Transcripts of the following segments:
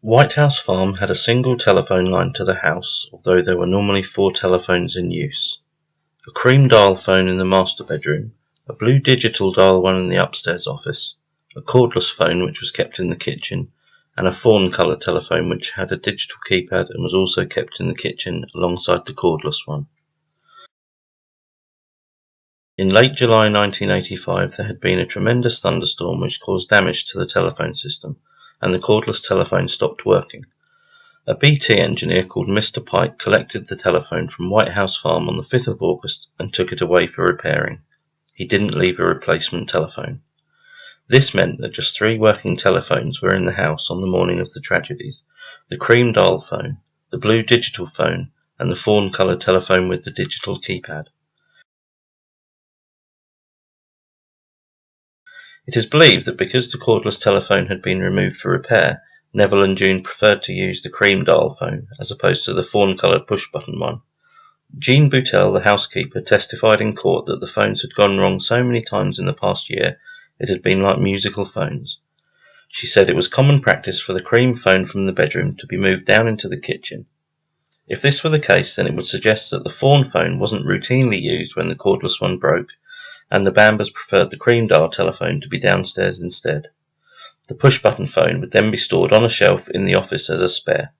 White House Farm had a single telephone line to the house, although there were normally 4 telephones in use. A cream dial phone in the master bedroom, a blue digital dial one in the upstairs office, a cordless phone which was kept in the kitchen, and a fawn-coloured telephone which had a digital keypad and was also kept in the kitchen alongside the cordless one. In late July 1985 there had been a tremendous thunderstorm which caused damage to the telephone system, and the cordless telephone stopped working. A BT engineer called Mr. Pike collected the telephone from White House Farm on the 5th of August and took it away for repairing. He didn't leave a replacement telephone. This meant that just 3 working telephones were in the house on the morning of the tragedies: the cream dial phone, the blue digital phone, and the fawn-coloured telephone with the digital keypad. It is believed that because the cordless telephone had been removed for repair, Neville and June preferred to use the cream dial phone as opposed to the fawn-coloured push-button one. Jean Boutel, the housekeeper, testified in court that the phones had gone wrong so many times in the past year it had been like musical phones. She said it was common practice for the cream phone from the bedroom to be moved down into the kitchen. If this were the case, then it would suggest that the fawn phone wasn't routinely used when the cordless one broke, and the Bambers preferred the cream dial telephone to be downstairs instead. The push-button phone would then be stored on a shelf in the office as a spare.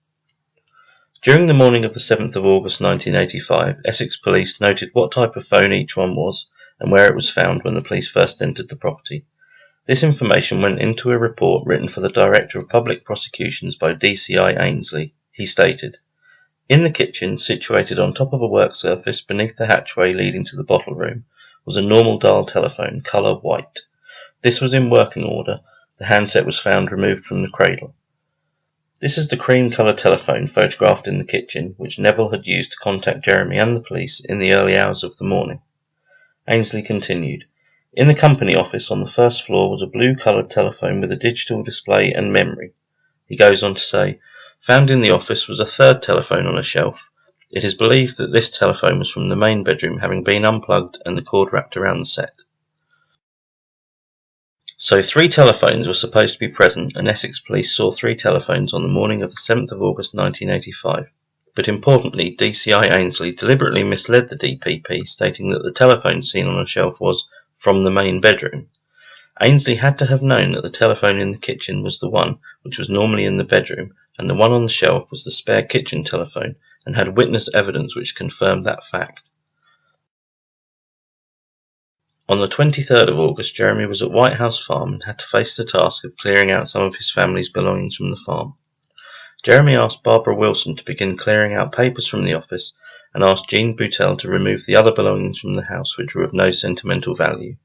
During the morning of the 7th of August 1985, Essex police noted what type of phone each one was and where it was found when the police first entered the property. This information went into a report written for the Director of Public Prosecutions by DCI Ainsley. He stated, "In the kitchen, situated on top of a work surface beneath the hatchway leading to the bottle room, was a normal dial telephone, colour white. This was in working order. The handset was found removed from the cradle. This is the cream-coloured telephone photographed in the kitchen, which Neville had used to contact Jeremy and the police in the early hours of the morning." Ainsley continued, "In the company office on the first floor was a blue-coloured telephone with a digital display and memory." He goes on to say, "Found in the office was a third telephone on a shelf. It is believed that this telephone was from the main bedroom, having been unplugged and the cord wrapped around the set." So 3 telephones were supposed to be present, and Essex police saw 3 telephones on the morning of the 7th of August 1985. But importantly, DCI Ainsley deliberately misled the DPP, stating that the telephone seen on a shelf was from the main bedroom. Ainsley had to have known that the telephone in the kitchen was the one which was normally in the bedroom, and the one on the shelf was the spare kitchen telephone, and had witness evidence which confirmed that fact. On the 23rd of August, Jeremy was at White House Farm and had to face the task of clearing out some of his family's belongings from the farm. Jeremy asked Barbara Wilson to begin clearing out papers from the office and asked Jean Boutel to remove the other belongings from the house which were of no sentimental value.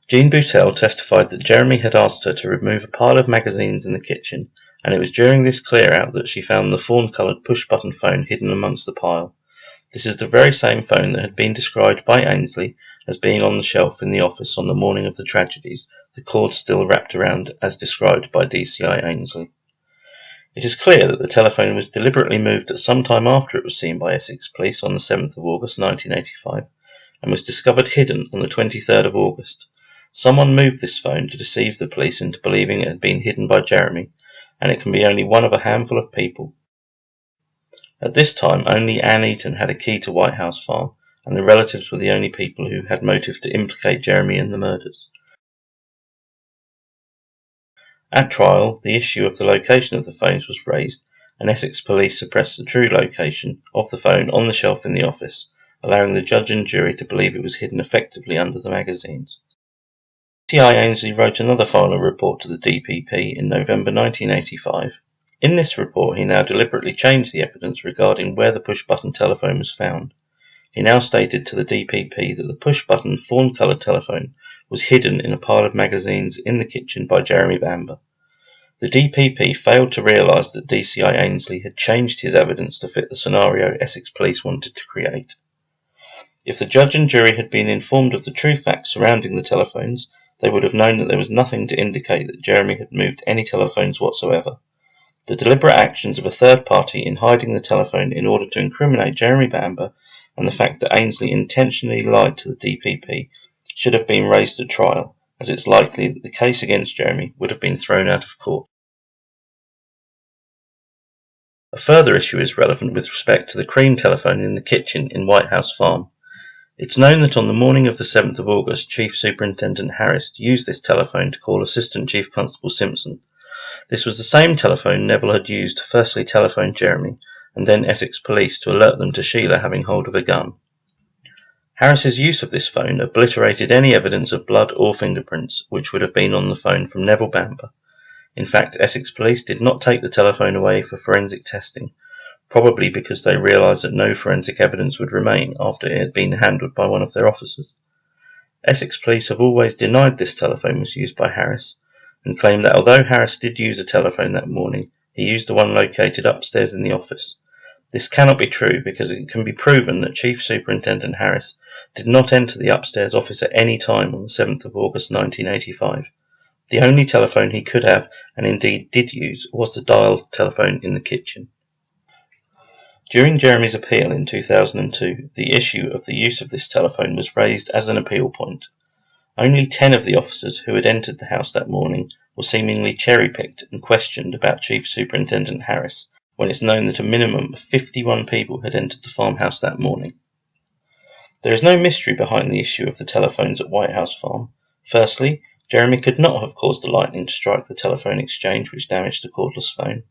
Jean Boutel testified that Jeremy had asked her to remove a pile of magazines in the kitchen, and it was during this clear-out that she found the fawn-coloured push-button phone hidden amongst the pile. This is the very same phone that had been described by Ainsley as being on the shelf in the office on the morning of the tragedies, the cord still wrapped around as described by DCI Ainsley. It is clear that the telephone was deliberately moved at some time after it was seen by Essex police on the 7th of August 1985 and was discovered hidden on the 23rd of August. Someone moved this phone to deceive the police into believing it had been hidden by Jeremy, and it can be only one of a handful of people. At this time, only Anne Eaton had a key to White House Farm, and the relatives were the only people who had motive to implicate Jeremy in the murders. At trial, the issue of the location of the phones was raised, and Essex police suppressed the true location of the phone on the shelf in the office, allowing the judge and jury to believe it was hidden effectively under the magazines. DCI Ainsley wrote another final report to the DPP in November 1985. In this report, he now deliberately changed the evidence regarding where the push-button telephone was found. He now stated to the DPP that the push-button fawn-coloured telephone was hidden in a pile of magazines in the kitchen by Jeremy Bamber. The DPP failed to realise that DCI Ainsley had changed his evidence to fit the scenario Essex police wanted to create. If the judge and jury had been informed of the true facts surrounding the telephones, they would have known that there was nothing to indicate that Jeremy had moved any telephones whatsoever. The deliberate actions of a third party in hiding the telephone in order to incriminate Jeremy Bamber and the fact that Ainsley intentionally lied to the DPP should have been raised at trial, as it's likely that the case against Jeremy would have been thrown out of court. A further issue is relevant with respect to the cream telephone in the kitchen in White House Farm. It's known that on the morning of the 7th of August, Chief Superintendent Harris used this telephone to call Assistant Chief Constable Simpson. This was the same telephone Neville had used to firstly telephone Jeremy and then Essex Police to alert them to Sheila having hold of a gun. Harris's use of this phone obliterated any evidence of blood or fingerprints which would have been on the phone from Neville Bamber. In fact, Essex Police did not take the telephone away for forensic testing, probably because they realised that no forensic evidence would remain after it had been handled by one of their officers. Essex Police have always denied this telephone was used by Harris, and claim that although Harris did use a telephone that morning, he used the one located upstairs in the office. This cannot be true because it can be proven that Chief Superintendent Harris did not enter the upstairs office at any time on the 7th of August 1985. The only telephone he could have, and indeed did use, was the dial telephone in the kitchen. During Jeremy's appeal in 2002, the issue of the use of this telephone was raised as an appeal point. Only 10 of the officers who had entered the house that morning were seemingly cherry-picked and questioned about Chief Superintendent Harris, when it's known that a minimum of 51 people had entered the farmhouse that morning. There is no mystery behind the issue of the telephones at White House Farm. Firstly, Jeremy could not have caused the lightning to strike the telephone exchange which damaged the cordless phone.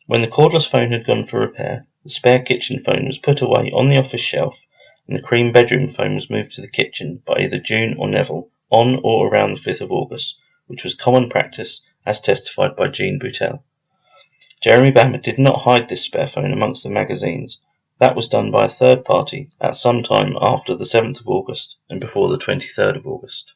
When the cordless phone had gone for repair, the spare kitchen phone was put away on the office shelf, and the cream bedroom phone was moved to the kitchen by either June or Neville on or around the 5th of August, which was common practice as testified by Jean Boutel. Jeremy Bamber did not hide this spare phone amongst the magazines. That was done by a third party at some time after the 7th of August and before the 23rd of August.